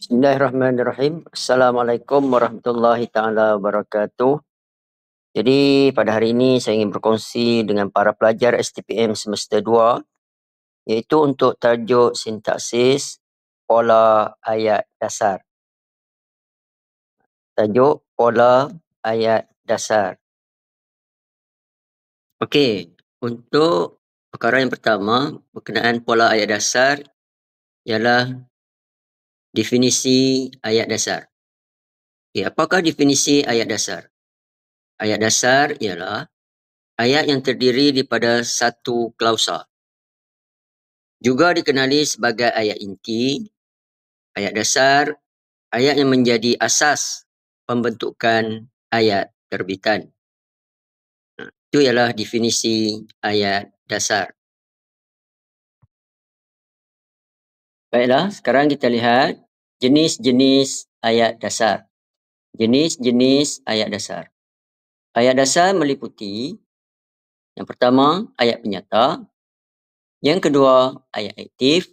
Bismillahirrahmanirrahim. Assalamualaikum warahmatullahi taala wabarakatuh. Jadi pada hari ini saya ingin berkongsi dengan para pelajar STPM semester 2 iaitu untuk tajuk sintaksis pola ayat dasar. Tajuk pola ayat dasar. Okey, untuk perkara yang pertama berkenaan pola ayat dasar ialah definisi ayat dasar. Okey, apakah definisi ayat dasar? Ayat dasar ialah ayat yang terdiri daripada satu klausa. Juga dikenali sebagai ayat inti, ayat dasar, ayat yang menjadi asas pembentukan ayat terbitan. Itu ialah definisi ayat dasar. Baiklah, sekarang kita lihat jenis-jenis ayat dasar. Jenis-jenis ayat dasar. Ayat dasar meliputi yang pertama, ayat penyata. Yang kedua, ayat aktif.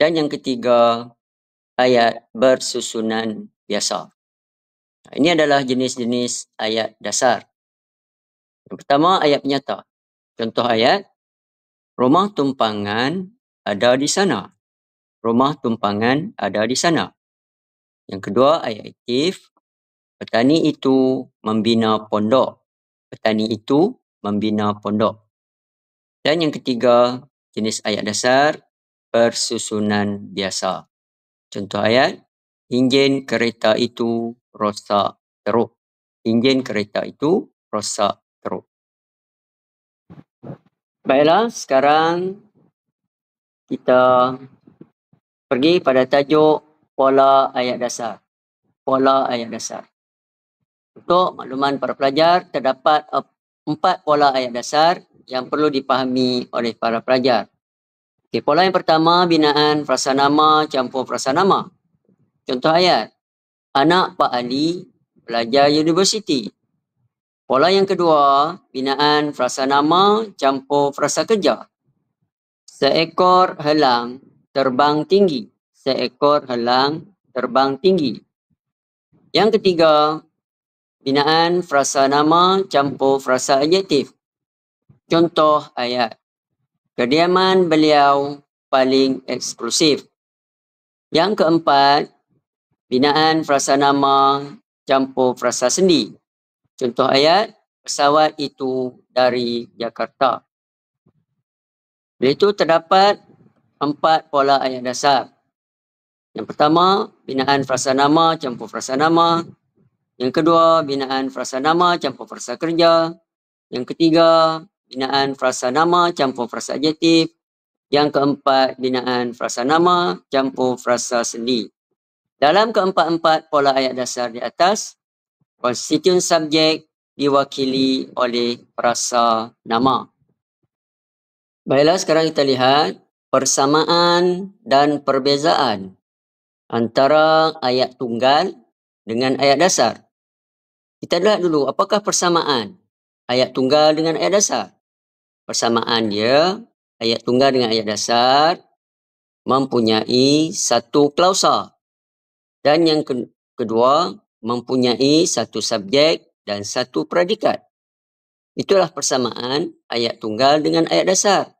Dan yang ketiga, ayat bersusunan biasa. Ini adalah jenis-jenis ayat dasar. Yang pertama, ayat penyata. Contoh ayat, rumah tumpangan ada di sana. Rumah tumpangan ada di sana. Yang kedua, ayat aktif. Petani itu membina pondok. Petani itu membina pondok. Dan yang ketiga, jenis ayat dasar bersusunan biasa. Contoh ayat, enjin kereta itu rosak teruk. Enjin kereta itu rosak teruk. Baiklah, sekarang kita pergi pada tajuk pola ayat dasar. Pola ayat dasar. Untuk makluman para pelajar, terdapat 4 pola ayat dasar yang perlu dipahami oleh para pelajar. Okay, pola yang pertama, binaan frasa nama campur frasa nama. Contoh ayat, anak Pak Ali pelajar universiti. Pola yang kedua, binaan frasa nama campur frasa kerja. Seekor helang terbang tinggi. Seekor helang terbang tinggi. Yang ketiga, binaan frasa nama campur frasa adjektif. Contoh ayat, kediaman beliau paling eksklusif. Yang keempat, binaan frasa nama campur frasa sendi. Contoh ayat, pesawat itu dari Jakarta. Bila itu terdapat 4 pola ayat dasar. Yang pertama, binaan frasa nama campur frasa nama. Yang kedua, binaan frasa nama campur frasa kerja. Yang ketiga, binaan frasa nama campur frasa adjektif. Yang keempat, binaan frasa nama campur frasa sendi. Dalam keempat-empat pola ayat dasar di atas, konstituen subjek diwakili oleh frasa nama. Baiklah, sekarang kita lihat persamaan dan perbezaan antara ayat tunggal dengan ayat dasar. Kita lihat dulu apakah persamaan ayat tunggal dengan ayat dasar. Persamaan dia, ayat tunggal dengan ayat dasar mempunyai satu klausa. Dan yang kedua, mempunyai satu subjek dan satu predikat. Itulah persamaan ayat tunggal dengan ayat dasar.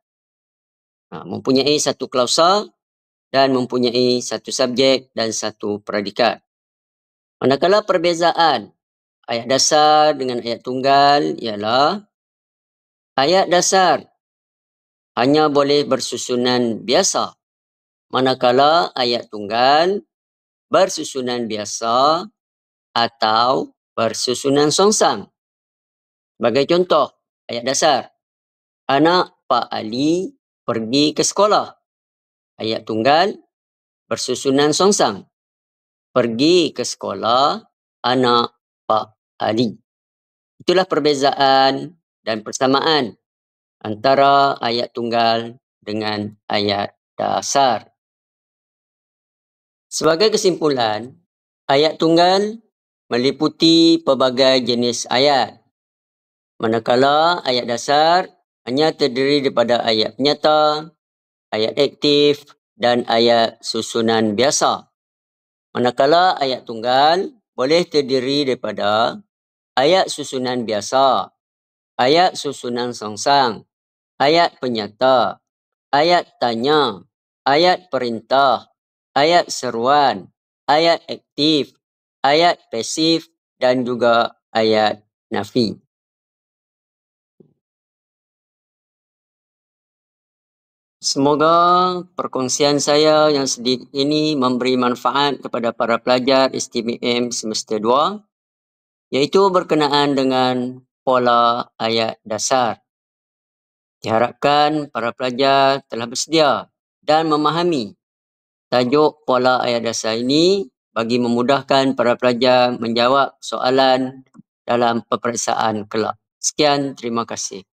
Mempunyai satu klausa dan mempunyai satu subjek dan satu predikat. Manakala perbezaan ayat dasar dengan ayat tunggal ialah ayat dasar hanya boleh bersusunan biasa. Manakala ayat tunggal bersusunan biasa atau bersusunan songsang. Sebagai contoh, ayat dasar. Anak Pak Ali pergi ke sekolah. Ayat tunggal bersusunan songsang. Pergi ke sekolah anak Pak Ali. Itulah perbezaan dan persamaan antara ayat tunggal dengan ayat dasar. Sebagai kesimpulan, ayat tunggal meliputi pelbagai jenis ayat. Manakala ayat dasar hanya terdiri daripada ayat penyata, ayat aktif dan ayat susunan biasa. Manakala ayat tunggal boleh terdiri daripada ayat susunan biasa, ayat susunan songsang, ayat penyata, ayat tanya, ayat perintah, ayat seruan, ayat aktif, ayat pasif dan juga ayat nafi. Semoga perkongsian saya yang sedikit ini memberi manfaat kepada para pelajar STPM semester 2, iaitu berkenaan dengan pola ayat dasar. Diharapkan para pelajar telah bersedia dan memahami tajuk pola ayat dasar ini bagi memudahkan para pelajar menjawab soalan dalam peperiksaan kelak. Sekian, terima kasih.